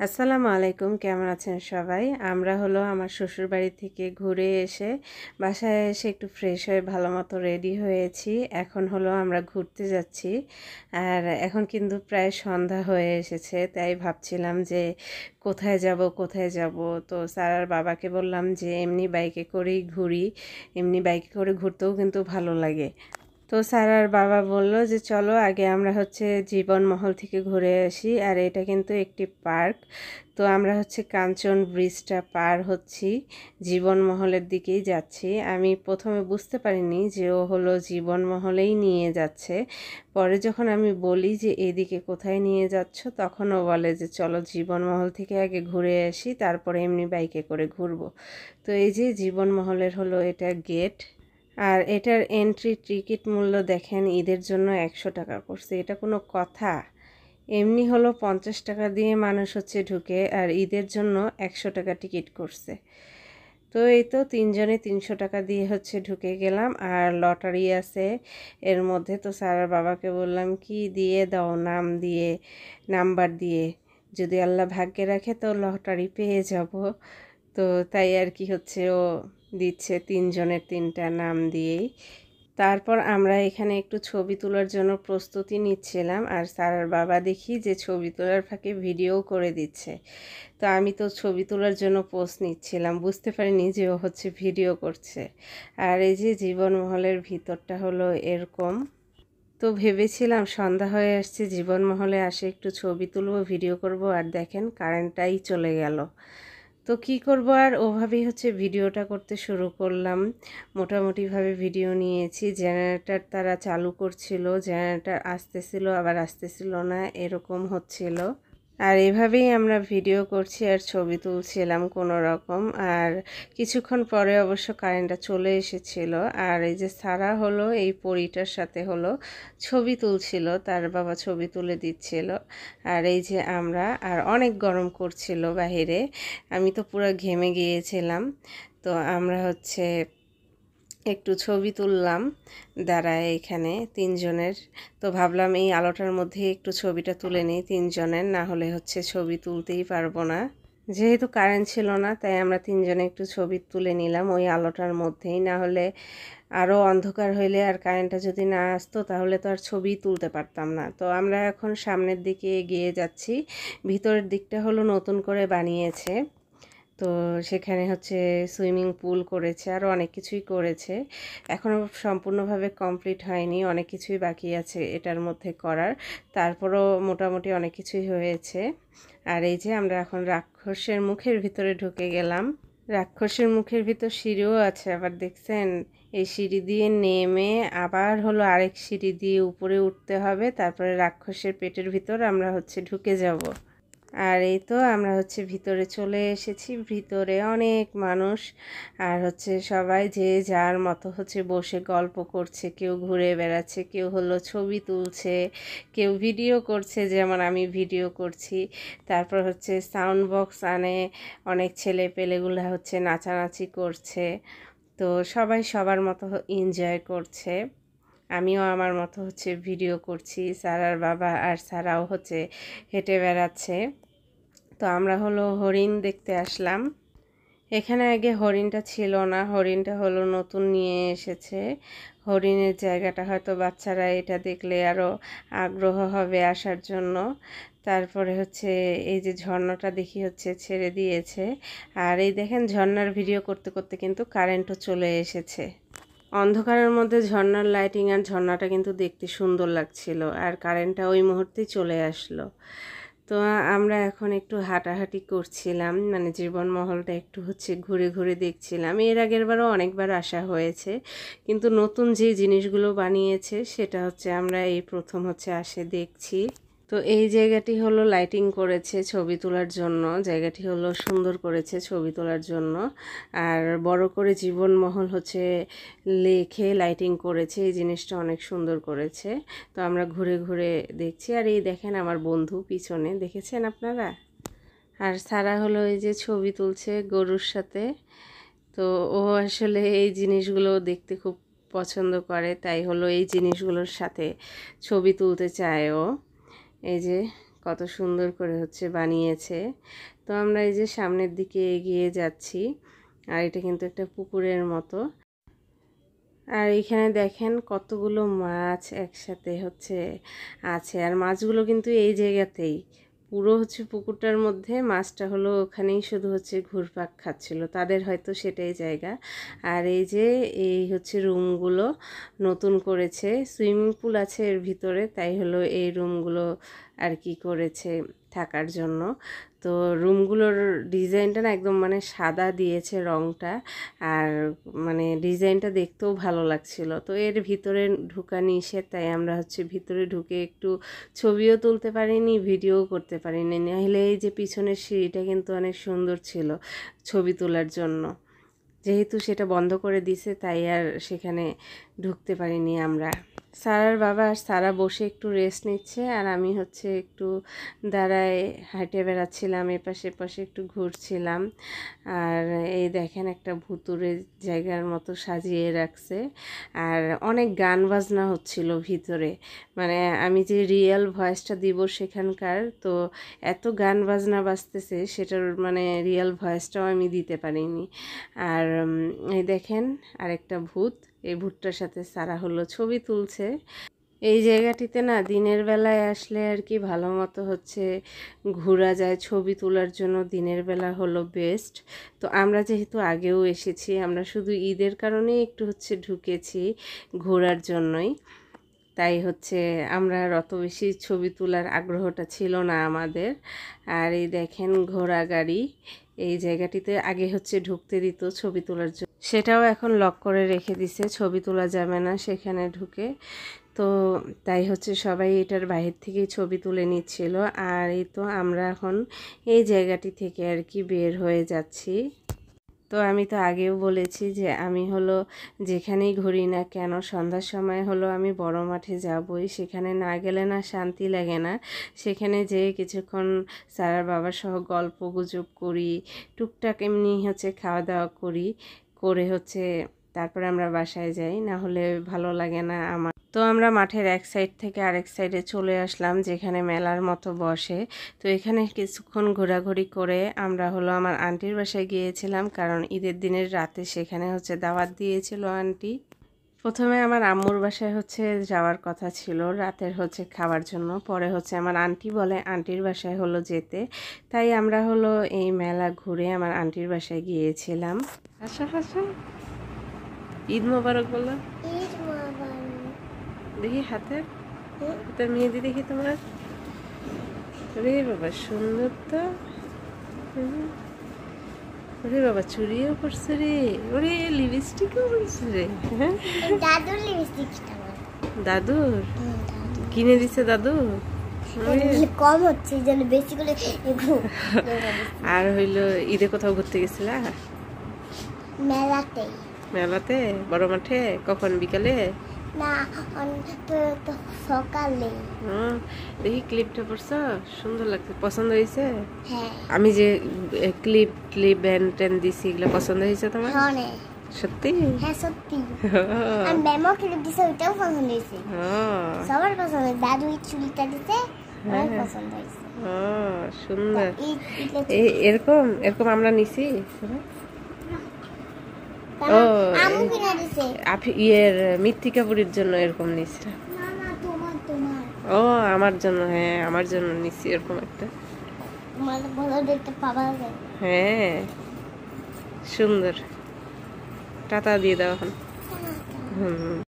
আসসালামু আলাইকুম, কেমন আছেন সবাই? আমরা হলো আমার শ্বশুরবাড়ি থেকে ঘুরে এসে বাসায় এসে একটু ফ্রেশ হয়ে ভালো মতো রেডি হয়েছি। এখন হলো আমরা ঘুরতে যাচ্ছি। আর এখন কিন্তু প্রায় সন্ধ্যা হয়ে এসেছে, তাই ভাবছিলাম যে কোথায় যাব। তো স্যার বাবাকে বললাম যে এমনি বাইকে করেই ঘুরি, এমনি বাইকে করে ঘুরতেও কিন্তু ভালো লাগে। তো স্যার আর বাবা বলল যে চলো আগে আমরা হচ্ছে জীবনমহল থেকে ঘুরে আসি। আর এটা কিন্তু একটি পার্ক। তো আমরা হচ্ছে কাঞ্চন ব্রিজটা পার হচ্ছি, জীবনমহলের দিকেই যাচ্ছি। আমি প্রথমে বুঝতে পারিনি যে ও হলো জীবনমহলেই নিয়ে যাচ্ছে। পরে যখন আমি বলি যে এদিকে কোথায় নিয়ে যাচ্ছ, তখন ও বলে যে চলো জীবনমহল থেকে আগে ঘুরে আসি, তারপরে এমনি বাইকে করে ঘুরবো। তো এই যে জীবনমহলের হলো এটা গেট। আর এটার এন্ট্রি টিকিট মূল্য দেখেন, ঈদের জন্য 100 টাকা করছে। এটা কোনো কথা? এমনি হলো 50 টাকা দিয়ে মানুষ হচ্ছে ঢুকে, আর ঈদের জন্য 100 টাকা টিকিট করছে। তো এই তো তিনজনে 300 টাকা দিয়ে হচ্ছে ঢুকে গেলাম। আর লটারি আছে এর মধ্যে। তো স্যারের বাবাকে বললাম কি দিয়ে দাও, নাম দিয়ে, নাম্বার দিয়ে, যদি আল্লাহ ভাগ্যে রাখে তো লটারি পেয়ে যাব। তো তাই আর কি হচ্ছে, ও দিচ্ছে তিনজনের তিনটা নাম দিয়েই। তারপর আমরা এখানে একটু ছবি তোলার জন্য প্রস্তুতি নিচ্ছিলাম। আর স্যারের বাবা দেখি যে ছবি তোলার ফাঁকে ভিডিও করে দিচ্ছে। তো আমি তো ছবি তোলার জন্য পোজ নিচ্ছিলাম, বুঝতে পারিনি যে ও হচ্ছে ভিডিও করছে। আর এই যে জীবনমহলের ভিতরটা হলো এরকম। তো ভেবেছিলাম সন্ধ্যা হয়ে আসছে, জীবনমহলে আসে একটু ছবি তুলবো, ভিডিও করব, আর দেখেন কারেন্টটাই চলে গেল। তো কি করব, আর ওভাবেই হচ্ছে ভিডিওটা করতে শুরু করলাম। মোটামুটিভাবে ভিডিও নিয়েছি। জেনারেটর তারা চালু করছিল, জেনারেটর আসতেছিল আবার আসতেছিল না, এরকম হচ্ছিল। আর এভাবেই আমরা ভিডিও করছি আর ছবি তুলছিলাম কোনো রকম। আর কিছুক্ষণ পরে অবশ্য কারেন্টটা চলে এসেছিল। আর এই যে সারা হলো এই পরীটার সাথে হলো ছবি তুলছিল, তার বাবা ছবি তুলে দিচ্ছিল। আর এই যে আমরা, আর অনেক গরম করছিল বাহিরে, আমি তো পুরো ঘেমে গিয়েছিলাম। তো আমরা হচ্ছে একটু ছবি তুললাম দাঁড়ায় এখানে তিনজনের। তো ভাবলাম এই আলোটার মধ্যে একটু ছবিটা তুলে নিই তিনজনের, না হলে হচ্ছে ছবি তুলতেই পারবো না। যেহেতু কারেন্ট ছিল না, তাই আমরা তিনজনে একটু ছবি তুলে নিলাম ওই আলোটার মধ্যেই। না হলে আরও অন্ধকার হইলে আর কারেন্টটা যদি না আসতো, তাহলে তো আর ছবি তুলতে পারতাম না। তো আমরা এখন সামনের দিকে এগিয়ে যাচ্ছি। ভিতরের দিকটা হলো নতুন করে বানিয়েছে। তো সেখানে হচ্ছে সুইমিং পুল করেছে, আরও অনেক কিছুই করেছে। এখনও সম্পূর্ণভাবে কমপ্লিট হয়নি, অনেক কিছুই বাকি আছে এটার মধ্যে করার। তারপরও মোটামুটি অনেক কিছুই হয়েছে। আর এই যে আমরা এখন রাক্ষসের মুখের ভিতরে ঢুকে গেলাম। রাক্ষসের মুখের ভিতর সিঁড়িও আছে, আবার দেখছেন এই সিঁড়ি দিয়ে নেমে আবার হলো আরেক সিঁড়ি দিয়ে উপরে উঠতে হবে, তারপরে রাক্ষসের পেটের ভিতর আমরা হচ্ছে ঢুকে যাব। আর এই তো আমরা হচ্ছে ভিতরে চলে এসেছি। ভিতরে অনেক মানুষ, আর হচ্ছে সবাই যে যার মতো হচ্ছে বসে গল্প করছে, কেউ ঘুরে বেড়াচ্ছে, কেউ হলো ছবি তুলছে, কেউ ভিডিও করছে, যেমন আমি ভিডিও করছি। তারপর হচ্ছে সাউন্ড বক্স আনে, অনেক ছেলে পেলেগুলা হচ্ছে নাচানাচি করছে। তো সবাই সবার মতো এনজয় করছে। আমিও আমার মতো হচ্ছে ভিডিও করছি। সারার বাবা আর সারাও হচ্ছে হেঁটে বেড়াচ্ছে। তো আমরা হলো হরিণ দেখতে আসলাম। এখানে আগে হরিণটা ছিল না, হরিণটা হলো নতুন নিয়ে এসেছে। হরিণের জায়গাটা হয়তো বাচ্চারা এটা দেখলে আরও আগ্রহ হবে আসার জন্য। তারপরে হচ্ছে এই যে ঝর্ণাটা দেখি হচ্ছে ছেড়ে দিয়েছে। আর এই দেখেন ঝর্ণার ভিডিও করতে করতে কিন্তু কারেন্টও চলে এসেছে। অন্ধকারের মধ্যে ঝর্ণার লাইটিং আর ঝর্ণাটা কিন্তু দেখতে সুন্দর লাগছিল। আর কারেন্টটা ওই মুহূর্তেই চলে আসলো। তো আমরা এখন একটু হাঁটাহাঁটি করছিলাম, মানে জীবনমহলটা একটু হচ্ছে ঘুরে ঘুরে দেখছিলাম। এর আগের বারও অনেকবার আসা হয়েছে, কিন্তু নতুন যে জিনিসগুলো বানিয়েছে সেটা হচ্ছে আমরা এই প্রথম হচ্ছে আসে দেখছি। তো এই জায়গাটি হলো লাইটিং করেছে ছবি তোলার জন্য, জায়গাটি হলো সুন্দর করেছে ছবি তোলার জন্য। আর বড় করে জীবনমহল হচ্ছে লেখে লাইটিং করেছে, এই জিনিসটা অনেক সুন্দর করেছে। তো আমরা ঘুরে ঘুরে দেখছি। আর এই দেখেন আমার বন্ধু পিছনে, দেখেছেন আপনারা? আর সারা হলো এই যে ছবি তুলছে গরুর সাথে। তো ও আসলে এই জিনিসগুলো দেখতে খুব পছন্দ করে, তাই হলো এই জিনিসগুলোর সাথে ছবি তুলতে চায় ও। এই যে কত সুন্দর করে হচ্ছে বানিয়েছে। তো আমরা এই যে সামনের দিকে এগিয়ে যাচ্ছি, আর এটা কিন্তু একটা পুকুরের মতো। আর এখানে দেখেন কতগুলো মাছ একসাথে হচ্ছে আছে, আর মাছগুলো কিন্তু এই জায়গাতেই, পুরো হচ্ছে পুকুরটার মধ্যে মাছটা হলো ওখানেই শুধু হচ্ছে ঘুরপাক খাচ্ছিল, তাদের হয়তো সেটাই জায়গা। আর এই যে এই হচ্ছে রুমগুলো নতুন করেছে, সুইমিং পুল আছে এর ভিতরে, তাই হলো এই রুমগুলো আর কি করেছে থাকার জন্য। তো রুমগুলোর ডিজাইনটা না একদম মানে সাদা দিয়েছে রংটা, আর মানে ডিজাইনটা দেখতেও ভালো লাগছিল। তো এর ভিতরে ঢোকা নিষেধ, তাই আমরা হচ্ছে ভিতরে ঢুকে একটু ছবিও তুলতে পারিনি, ভিডিও করতে পারিনি। নাহলে এই যে পিছনের সিঁড়িটা কিন্তু অনেক সুন্দর ছিল ছবি তোলার জন্য, যেহেতু সেটা বন্ধ করে দিছে তাই আর সেখানে ঢুকতে পারিনি আমরা। সারার বাবা আর সারা বসে একটু রেস্ট নিচ্ছে, আর আমি হচ্ছে একটু দাঁড়ায় হাঁটে বেড়াচ্ছিলাম, এপাশে পাশে একটু ঘুরছিলাম। আর এই দেখেন একটা ভুতুরে জায়গার মতো সাজিয়ে রাখছে, আর অনেক গান বাজনা হচ্ছিল ভিতরে। মানে আমি যে রিয়েল ভয়েসটা দিব সেখানকার, তো এত গান বাজনা বাজতেছে সেটার মানে রিয়েল ভয়েসটাও আমি দিতে পারিনি। আর এই দেখেন আরেকটা ভূত, এই ভূতটার সাথে সারা হলো ছবি তুলছে। এই জায়গাটিতে না দিনের বেলায় আসলে আর কি ভালো মতো হচ্ছে ঘোরা যায়, ছবি তোলার জন্য দিনের বেলা হলো বেস্ট। তো আমরা যেহেতু আগেও এসেছি, আমরা শুধু ঈদের কারণেই একটু হচ্ছে ঢুকেছি ঘোরার জন্যই, তাই হচ্ছে আমরা আর অত বেশি ছবি তোলার আগ্রহটা ছিল না আমাদের। আর এই দেখেন ঘোড়া গাড়ি, এই জায়গাটিতে আগে হচ্ছে ঢুকতে দিত ছবি তোলার জন্য, সেটাও এখন লক করে রেখে দিছে, ছবি তোলা যাবে না সেখানে ঢুকে। তো তাই হচ্ছে সবাই এটার বাহির থেকেই ছবি তুলে নিচ্ছিল। আর এই তো আমরা এখন এই জায়গাটি থেকে আর কি বের হয়ে যাচ্ছি। তো আমি তো আগেও বলেছি যে আমি হলো যেখানেই ঘুরি না কেন সন্ধ্যার সময় হলো আমি বড় মাঠে যাবই, সেখানে না গেলে না শান্তি লাগে না। সেখানে যেয়ে কিছুক্ষণ সারার বাবার সহ গল্প গুজব করি, টুকটাক এমনি হচ্ছে খাওয়া দাওয়া করি, করে হচ্ছে তারপরে আমরা বাসায় যাই, না হলে ভালো লাগে না আমার। তো আমরা মাঠের এক সাইড থেকে আরেক সাইডে চলে আসলাম যেখানে মেলার মতো বসে। তো এখানে কিছুক্ষণ ঘোরাঘুরি করে আমরা হলো আমার আন্টির বাসায় গিয়েছিলাম, কারণ ঈদের দিনের রাতে সেখানে হচ্ছে দাওয়াত দিয়েছিল আন্টি। প্রথমে আমার আম্মুর বাসায় হচ্ছে যাওয়ার কথা ছিল রাতের হচ্ছে খাওয়ার জন্য, পরে হচ্ছে আমার আন্টি বলে আন্টির বাসায় হলো যেতে, তাই আমরা হলো এই মেলা ঘুরে আমার আন্টির বাসায় গিয়েছিলাম। হাসা হাসা, ঈদ মোবারক বলো। ঈদ মোবারক। দেখি হাতের হাতের মেহেদি দেখি তোমার। রে বাবা সুন্দর তো, ওরে বাবা চুড়িও পড়ছে রে, ওরে লিপস্টিকও পড়ছে রে। দাদুর লিপস্টিকটা দাদুর কিনে দিছে দাদু, কম হচ্ছে যেন বেশি করে। আর হইলো ঈদে কোথাও ঘুরতে গেছিলা? মেলাতে। মেলাতে বড় মাঠে? কখন বিকালে না তো সকালে। দেখি ক্লিপটা পরছো, সুন্দর লাগছে, পছন্দ হয়েছে? হ্যাঁ। আমি যে ক্লিপ ব্যান্ড ট্যান্ড দিছি এগুলো পছন্দ হয়েছে তোমার? হ্যাঁ সত্যি? হ্যাঁ সত্যি। আর ম্যামও ক্লিপ দিছে, ওইটাও পছন্দ হয়েছে, সবার পছন্দ। দাদু এই চুলটা দিছে, আমার পছন্দ হয়েছে। সুন্দর। এরকম এরকম আমরা নিছি। ও ইয়ের মৃত্তিকাপুরীর জন্য এরকম নিছি। ও আমার জন্য, হ্যাঁ আমার জন্য নিছি এরকম একটা। হ্যাঁ সুন্দর। টাটা দিয়ে দাও এখন।